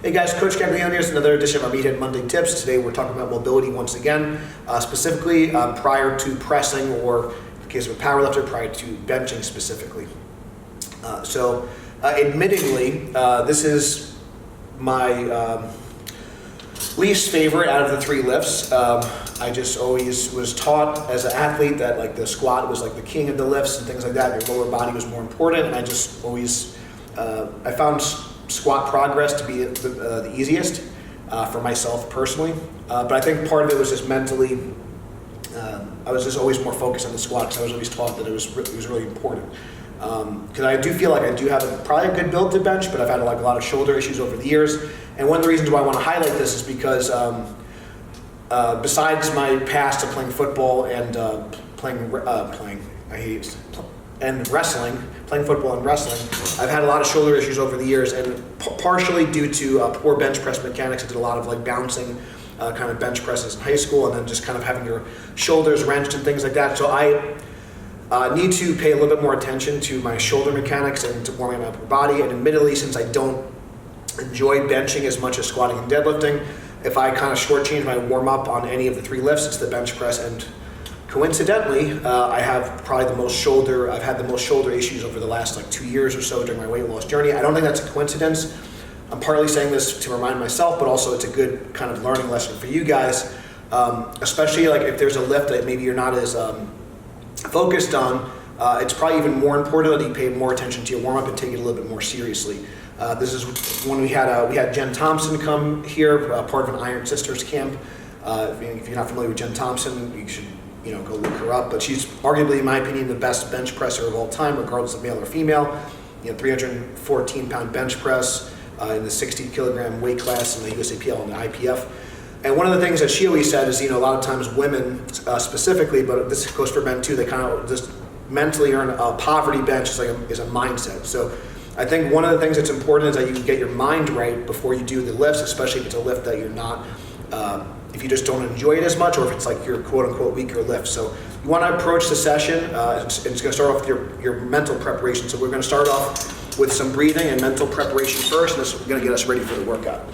Hey guys, Coach Gaglione here. It's another edition of our Meathead Monday Tips. Today we're talking about mobility once again, specifically prior to pressing, or in the case of a powerlifter, prior to benching specifically. Admittingly, this is my least favorite out of the three lifts. I just always was taught as an athlete that like the squat was like the king of the lifts and things like that. Your lower body was more important, and I just always I found squat progress to be the easiest for myself personally, but I think part of it was just mentally. I was just always more focused on the squat because I was always taught that it was really important. Because I do feel like I do have probably a good build to bench, but I've had like a lot of shoulder issues over the years. And one of the reasons why I want to highlight this is because besides my past of playing football and playing football and wrestling, I've had a lot of shoulder issues over the years, and partially due to poor bench press mechanics. I did a lot of like bouncing kind of bench presses in high school, and then just kind of having your shoulders wrenched and things like that. So I need to pay a little bit more attention to my shoulder mechanics and to warming my upper body. And admittedly, since I don't enjoy benching as much as squatting and deadlifting, if I kind of shortchange my warm up on any of the three lifts, it's the bench press. And coincidentally, I have probably I've had the most shoulder issues over the last like 2 years or so during my weight loss journey. I don't think that's a coincidence. I'm partly saying this to remind myself, but also it's a good kind of learning lesson for you guys, especially like if there's a lift that maybe you're not as focused on. It's probably even more important that you pay more attention to your warm up and take it a little bit more seriously. This is when we had Jen Thompson come here, part of an Iron Sisters camp. If you're not familiar with Jen Thompson, you should go look her up. But she's arguably, in my opinion, the best bench presser of all time, regardless of male or female. 314-pound bench press in the 60-kilogram weight class in the USAPL and the IPF. And one of the things that she always said is, a lot of times women specifically, but this goes for men too, they kind of just mentally earn a poverty bench is a mindset. So I think one of the things that's important is that you get your mind right before you do the lifts, especially if it's a lift that you're not, if you just don't enjoy it as much, or if it's like your quote unquote weaker lift. So you want to approach the session, and it's going to start off with your mental preparation. So we're going to start off with some breathing and mental preparation first, and this is going to get us ready for the workout.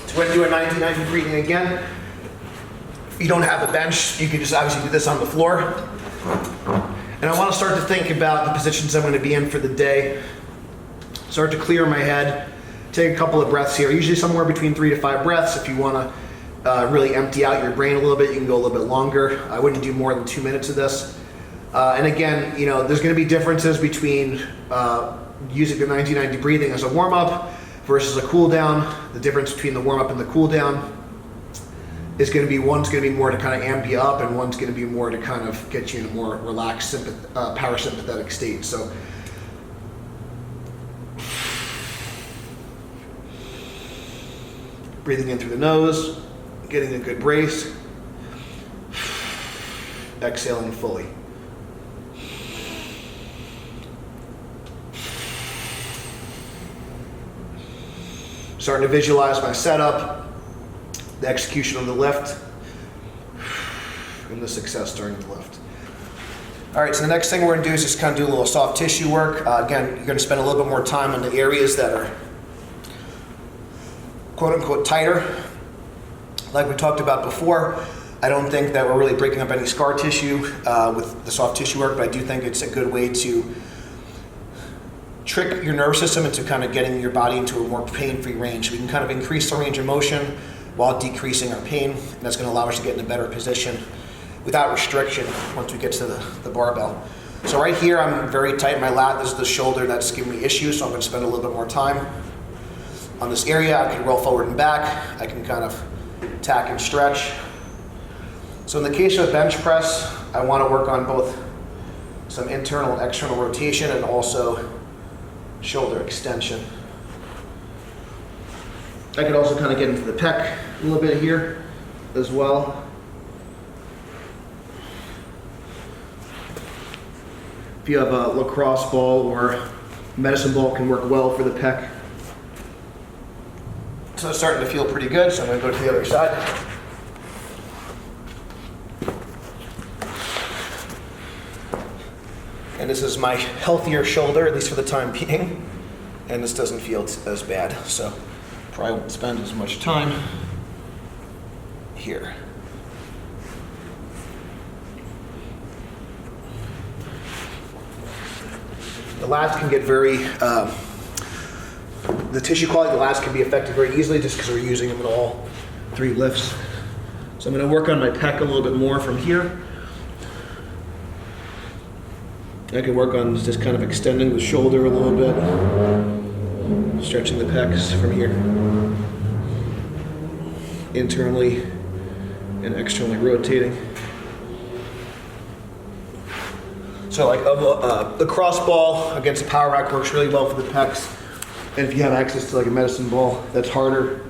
So we're going to do a 90-90 breathing again. If you don't have a bench, you can just obviously do this on the floor. And I want to start to think about the positions I'm going to be in for the day. Start to clear my head. Take a couple of breaths here, usually somewhere between 3 to 5 breaths. If you want to really empty out your brain a little bit, you can go a little bit longer. I wouldn't do more than 2 minutes of this. And again, there's going to be differences between using the 90-90 breathing as a warm-up versus a cool down. The difference between the warm-up and the cool down is going to be, one's going to be more to kind of amp you up, and one's going to be more to kind of get you in a more relaxed parasympathetic state. So breathing in through the nose, getting a good brace, exhaling fully. Starting to visualize my setup, the execution of the lift, and the success during the lift. All right, so the next thing we're going to do is just kind of do a little soft tissue work. Again, you're going to spend a little bit more time on the areas that are quote unquote tighter. Like we talked about before, I don't think that we're really breaking up any scar tissue with the soft tissue work, but I do think it's a good way to trick your nervous system into kind of getting your body into a more pain-free range. We can kind of increase the range of motion while decreasing our pain, and that's going to allow us to get in a better position without restriction once we get to the barbell. So right here, I'm very tight in my lat. This is the shoulder that's giving me issues, so I'm going to spend a little bit more time on this area. I can roll forward and back. I can kind of tack and stretch. So in the case of bench press, I want to work on both some internal and external rotation and also shoulder extension. I could also kind of get into the pec a little bit here as well. If you have a lacrosse ball or medicine ball, can work well for the pec. So it's starting to feel pretty good, so I'm going to go to the other side. And this is my healthier shoulder, at least for the time being. And this doesn't feel as bad. So probably won't spend as much time here. The lats can get very, the tissue quality of the lats can be affected very easily just because we're using them in all 3 lifts. So I'm going to work on my pec a little bit more from here. I can work on just kind of extending the shoulder a little bit, stretching the pecs from here, internally and externally rotating. So like the cross ball against a power rack works really well for the pecs. And if you have access to like a medicine ball that's harder,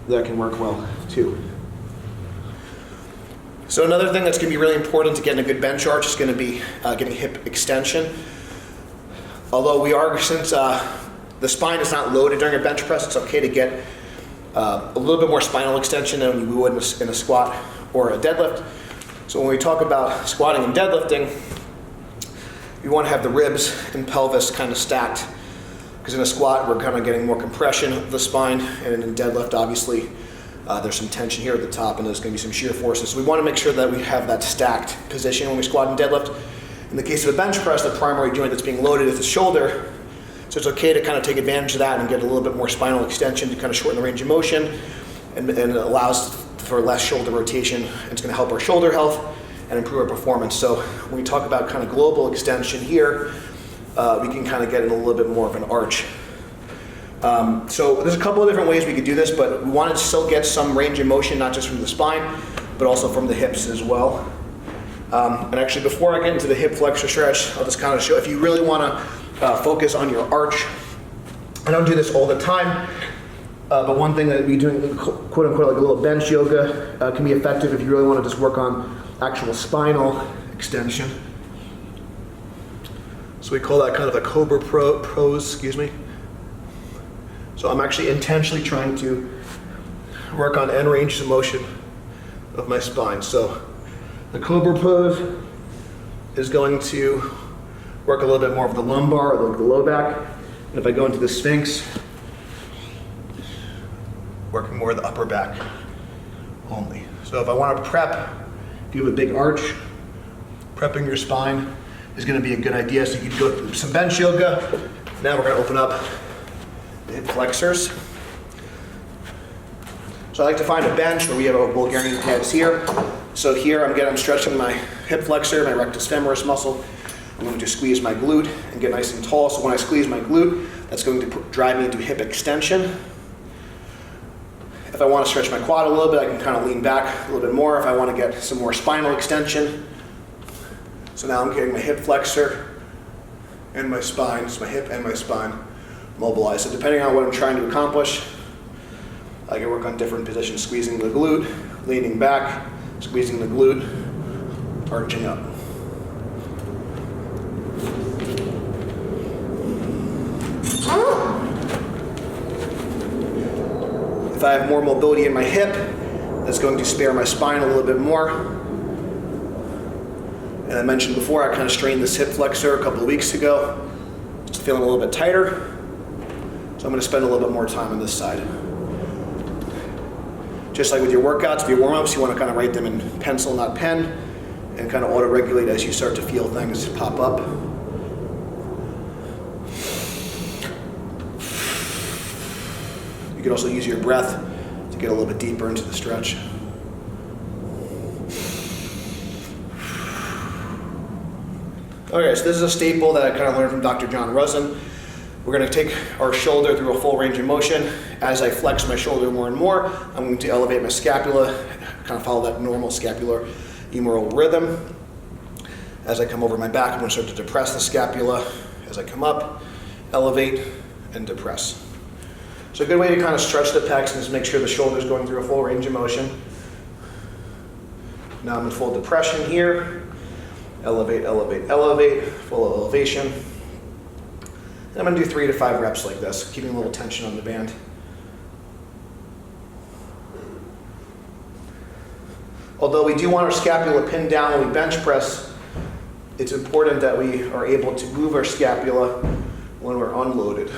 that can work well too. So another thing that's going to be really important to getting a good bench arch is going to be getting hip extension. Although we are, since the spine is not loaded during a bench press, it's okay to get a little bit more spinal extension than we would in a squat or a deadlift. So when we talk about squatting and deadlifting, you want to have the ribs and pelvis kind of stacked, because in a squat we're kind of getting more compression of the spine, and in deadlift obviously there's some tension here at the top and there's going to be some shear forces. So we want to make sure that we have that stacked position when we squat and deadlift. In the case of a bench press, the primary joint that's being loaded is the shoulder, so it's okay to kind of take advantage of that and get a little bit more spinal extension to kind of shorten the range of motion, and it allows for less shoulder rotation, and it's going to help our shoulder health and improve our performance. So when we talk about kind of global extension here, we can kind of get in a little bit more of an arch. So there's a couple of different ways we could do this, but we want to still get some range of motion, not just from the spine, but also from the hips as well. And actually, before I get into the hip flexor stretch, I'll just kind of show, if you really want to focus on your arch, I don't do this all the time, but one thing that we do, quote unquote, like a little bench yoga can be effective if you really want to just work on actual spinal extension. So we call that kind of a cobra pose, excuse me. So I'm actually intentionally trying to work on end range of motion of my spine. So the cobra pose is going to work a little bit more of the lumbar or the low back. And if I go into the Sphinx, working more of the upper back only. So if I want to prep, if you have a big arch, prepping your spine is going to be a good idea. So you can go through some bench yoga. Now we're going to open up the hip flexors. So I like to find a bench where we have our Bulgarian calves here. So here I'm stretching my hip flexor, my rectus femoris muscle. I'm going to squeeze my glute and get nice and tall. So when I squeeze my glute, that's going to drive me into hip extension. If I want to stretch my quad a little bit, I can kind of lean back a little bit more if I want to get some more spinal extension. So now I'm getting my hip flexor and my spine, so my hip and my spine mobilized. So depending on what I'm trying to accomplish, I can work on different positions, squeezing the glute, leaning back, squeezing the glute, arching up. If I have more mobility in my hip, that's going to spare my spine a little bit more. And I mentioned before, I kind of strained this hip flexor a couple of weeks ago. Just feeling a little bit tighter. So I'm going to spend a little bit more time on this side. Just like with your workouts, your warm-ups, you want to kind of write them in pencil, not pen, and kind of auto-regulate as you start to feel things pop up. You can also use your breath to get a little bit deeper into the stretch. Okay, so this is a staple that I kind of learned from Dr. John Rosen. We're going to take our shoulder through a full range of motion. As I flex my shoulder more and more, I'm going to elevate my scapula, kind of follow that normal scapular humeral rhythm. As I come over my back, I'm going to start to depress the scapula. As I come up, elevate, and depress. So a good way to kind of stretch the pecs is make sure the shoulder's going through a full range of motion. Now I'm in full depression here. Elevate, elevate, elevate, full elevation. And I'm going to do 3 to 5 reps like this, keeping a little tension on the band. Although we do want our scapula pinned down when we bench press, it's important that we are able to move our scapula when we're unloaded.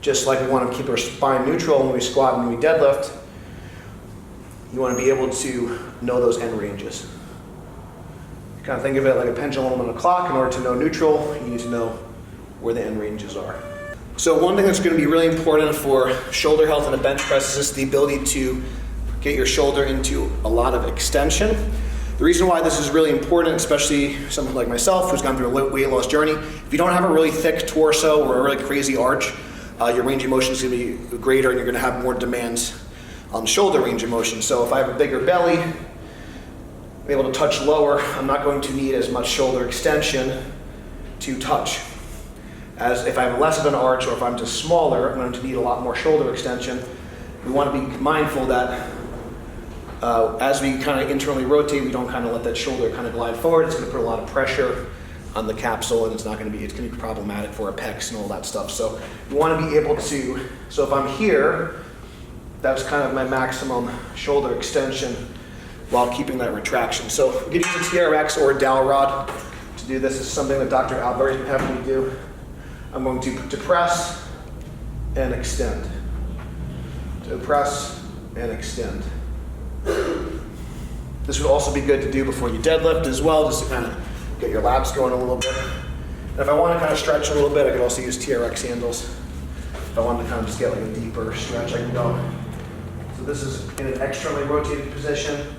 just like we want to keep our spine neutral when we squat and when we deadlift, you want to be able to know those end ranges. Kind of think of it like a pendulum on a clock. In order to know neutral, you need to know where the end ranges are. So one thing that's going to be really important for shoulder health in a bench press is just the ability to get your shoulder into a lot of extension. The reason why this is really important, especially someone like myself who's gone through a weight loss journey, if you don't have a really thick torso or a really crazy arch, your range of motion is going to be greater and you're going to have more demands on shoulder range of motion. So if I have a bigger belly, I'm able to touch lower, I'm not going to need as much shoulder extension to touch. As if I have less of an arch or if I'm just smaller, I'm going to need a lot more shoulder extension. We want to be mindful that as we kind of internally rotate, we don't kind of let that shoulder kind of glide forward. It's going to put a lot of pressure on the capsule and it's going to be problematic for our pecs and all that stuff. So we want to be able to, so if I'm here, that's kind of my maximum shoulder extension while keeping that retraction. So we could use a TRX or a dowel rod to do this. This is something that Dr. Albert's been having me do. I'm going to press and extend. To press and extend. This would also be good to do before you deadlift as well, just to kind of get your lats going a little bit. And if I want to kind of stretch a little bit, I could also use TRX handles. If I want to kind of just get like a deeper stretch, I can go. So this is in an externally rotated position.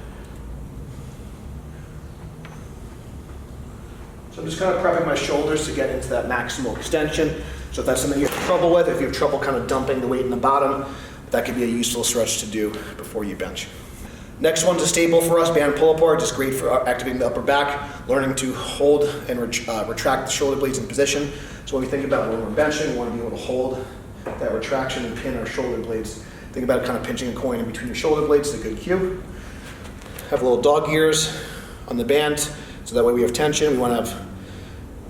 So I'm just kind of prepping my shoulders to get into that maximal extension. So if that's something you have trouble with, if you have trouble kind of dumping the weight in the bottom, that could be a useful stretch to do before you bench. Next one's a staple for us, band pull apart, just great for activating the upper back, learning to hold and retract the shoulder blades in position. So when we think about when we're benching, we want to be able to hold that retraction and pin our shoulder blades. Think about kind of pinching a coin in between your shoulder blades is a good cue. Have little dog ears on the band, so that way we have tension. We want to have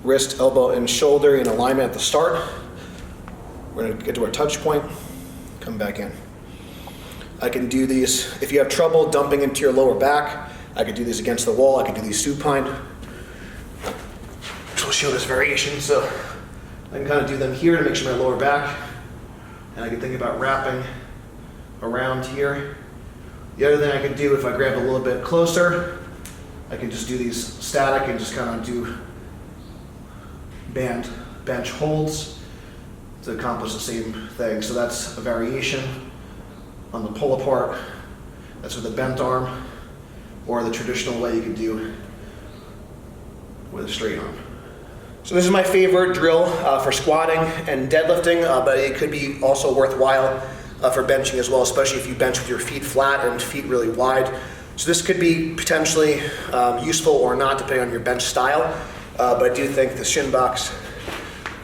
wrist, elbow, and shoulder in alignment at the start. We're going to get to our touch point, come back in. I can do these, if you have trouble dumping into your lower back, I could do these against the wall, I could do these supine. So we'll show this variation, so I can kind of do them here to make sure my lower back, and I can think about wrapping around here. The other thing I can do, if I grab a little bit closer, I can just do these static and just kind of do band bench holds to accomplish the same thing. So that's a variation on the pull apart. That's with a bent arm, or the traditional way you could do with a straight arm. So this is my favorite drill for squatting and deadlifting, but it could be also worthwhile for benching as well, especially if you bench with your feet flat and feet really wide. So this could be potentially useful or not, depending on your bench style, but I do think the shin box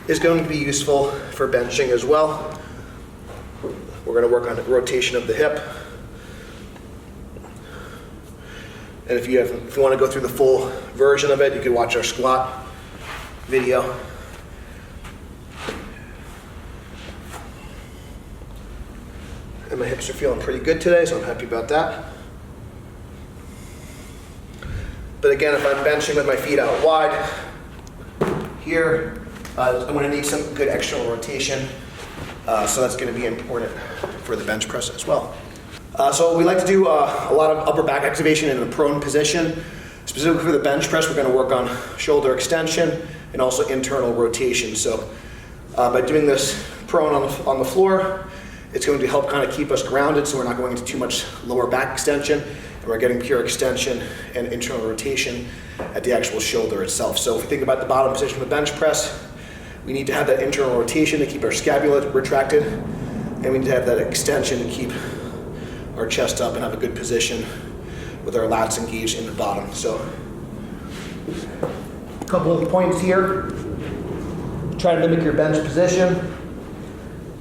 is going to be useful for benching as well. We're going to work on the rotation of the hip. And if you want to go through the full version of it, you can watch our squat video. And my hips are feeling pretty good today, so I'm happy about that. But again, if I'm benching with my feet out wide, here, I'm going to need some good external rotation. So that's going to be important for the bench press as well. So we like to do a lot of upper back activation in a prone position. Specifically for the bench press, we're going to work on shoulder extension and also internal rotation. So by doing this prone on the floor, it's going to help kind of keep us grounded, so we're not going into too much lower back extension, and we're getting pure extension and internal rotation at the actual shoulder itself. So if we think about the bottom position of the bench press, we need to have that internal rotation to keep our scapula retracted, and we need to have that extension to keep our chest up and have a good position with our lats engaged in the bottom. So a couple of points here. Try to mimic your bench position.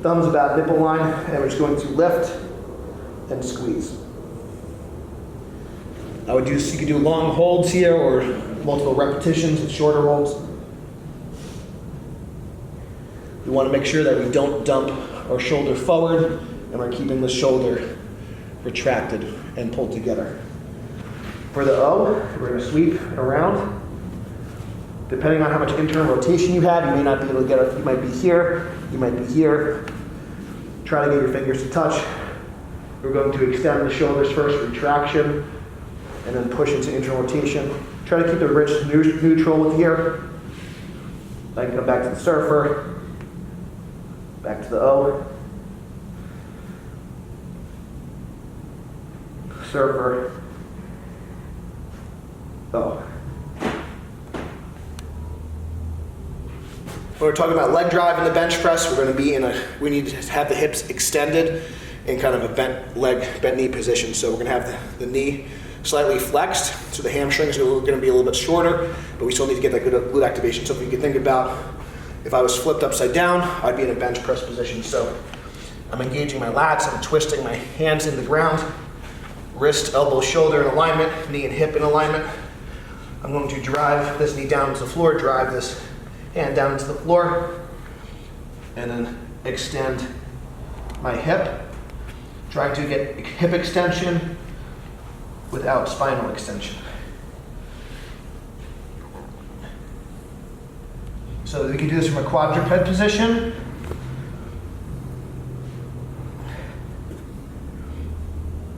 Thumbs about nipple line, and we're just going to lift and squeeze. You could do long holds here or multiple repetitions and shorter holds. We want to make sure that we don't dump our shoulder forward and we're keeping the shoulder retracted and pulled together. For the O, we're going to sweep around. Depending on how much internal rotation you have, you may not be able to get it. You might be here, you might be here. Try to get your fingers to touch. We're going to extend the shoulders first, retraction, and then push into internal rotation. Try to keep the wrist neutral with here. I can come back to the surfer, back to the O. Surfer, O. When we're talking about leg drive in the bench press, we're going to be we need to have the hips extended in kind of a bent knee position. So we're going to have the knee slightly flexed, so the hamstrings are going to be a little bit shorter, but we still need to get that good glute activation. So if you can think about, if I was flipped upside down, I'd be in a bench press position. So I'm engaging my lats, I'm twisting my hands in the ground, wrist, elbow, shoulder in alignment, knee and hip in alignment. I'm going to drive this knee down to the floor, drive this hand down to the floor, and then extend my hip, trying to get hip extension without spinal extension. So we can do this from a quadruped position.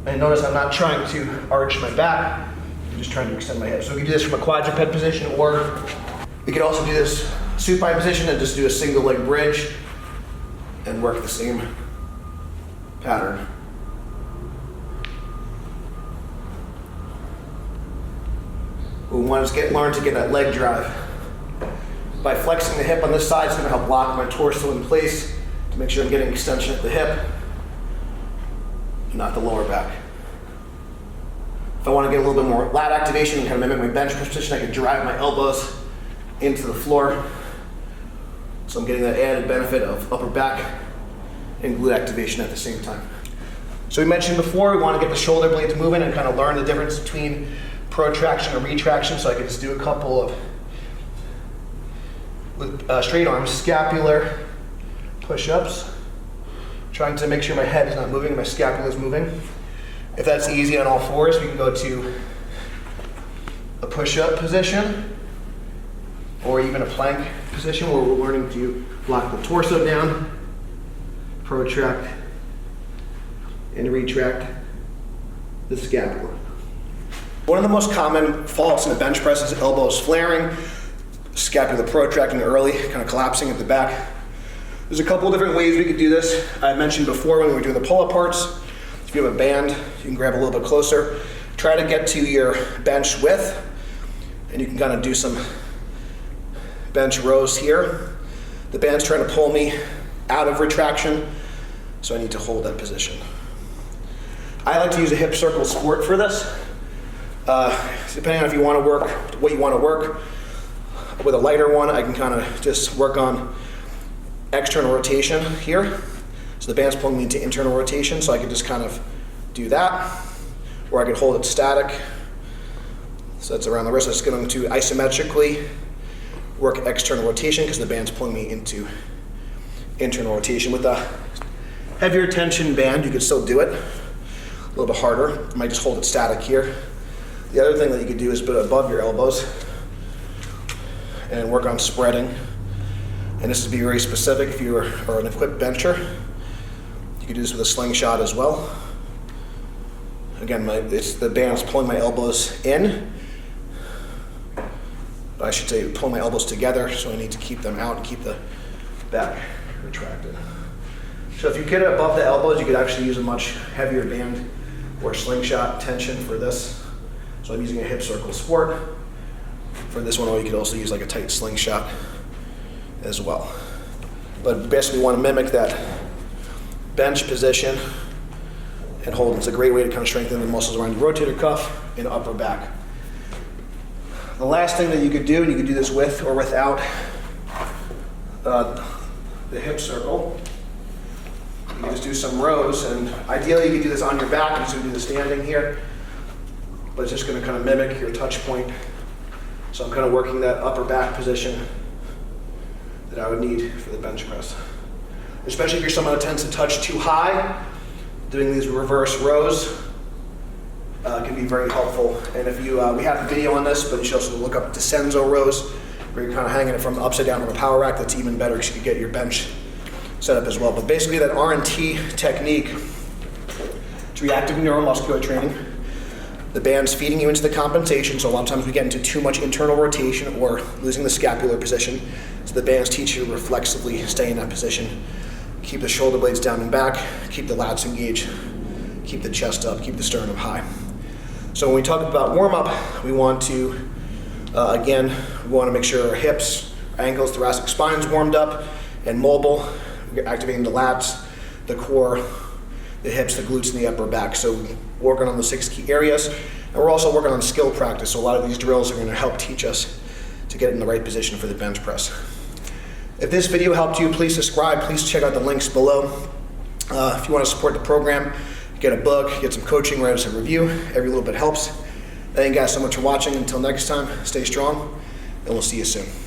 And notice I'm not trying to arch my back, I'm just trying to extend my hips. So we can do this from a quadruped position, or we could also do this supine position and just do a single leg bridge and work the same pattern. We want to learn to get that leg drive. By flexing the hip on this side, it's going to help lock my torso in place to make sure I'm getting extension at the hip, not the lower back. If I want to get a little bit more lat activation and kind of mimic my bench position, I can drive my elbows into the floor. So I'm getting that added benefit of upper back and glute activation at the same time. So we mentioned before, we want to get the shoulder blades moving and kind of learn the difference between protraction and retraction. So I can just do a couple of, with straight arms, scapular push-ups, trying to make sure my head is not moving, my scapula is moving. If that's easy on all fours, we can go to a push-up position, or even a plank position where we're learning to lock the torso down, protract, and retract the scapula. One of the most common faults in the bench press is elbows flaring, scapula protracting early, kind of collapsing at the back. There's a couple of different ways we could do this. I mentioned before when we were doing the pull-up parts, if you have a band, you can grab a little bit closer. Try to get to your bench width, and you can kind of do some bench rows here. The band's trying to pull me out of retraction, so I need to hold that position. I like to use a hip circle squat for this. Depending on if you want to work, what you want to work. With a lighter one, I can kind of just work on external rotation here. So the band's pulling me into internal rotation, so I can just kind of do that. Or I can hold it static. So that's around the wrist. I'm just going to isometrically work external rotation because the band's pulling me into internal rotation. With a heavier tension band, you can still do it a little bit harder. You might just hold it static here. The other thing that you could do is put it above your elbows and work on spreading. And this would be very specific if you are an equipped bencher. You could do this with a slingshot as well. Again, the band's pulling my elbows in. I should say pulling my elbows together, so I need to keep them out and keep the back retracted. So if you get it above the elbows, you could actually use a much heavier band or slingshot tension for this. So I'm using a hip circle sport for this one, or you could also use like a tight slingshot as well. But basically we want to mimic that bench position and hold. It's a great way to kind of strengthen the muscles around your rotator cuff and upper back. The last thing that you could do, and you could do this with or without the hip circle, you can just do some rows, and ideally you could do this on your back. You just do the standing here, but it's just going to kind of mimic your touch point. So I'm kind of working that upper back position that I would need for the bench press. Especially if you're someone that tends to touch too high, doing these reverse rows can be very helpful. And if you, we have a video on this, but you should also look up descenso rows, where you're kind of hanging it from upside down on a power rack. That's even better because you can get your bench setup as well. But basically that R&T technique, it's reactive neuromuscular training. The band's feeding you into the compensation, so a lot of times we get into too much internal rotation or losing the scapular position. So the bands teach you to reflexively stay in that position. Keep the shoulder blades down and back, keep the lats engaged, keep the chest up, keep the sternum high. So when we talk about warm-up, we want to, again, we want to make sure our hips, our ankles, thoracic spine's warmed up and mobile. We're activating the lats, the core, the hips, the glutes, and the upper back. So working on the 6 key areas. And we're also working on skill practice. So a lot of these drills are going to help teach us to get in the right position for the bench press. If this video helped you, please subscribe. Please check out the links below. If you want to support the program, get a book, get some coaching, write us a review. Every little bit helps. Thank you guys so much for watching. Until next time, stay strong, and we'll see you soon.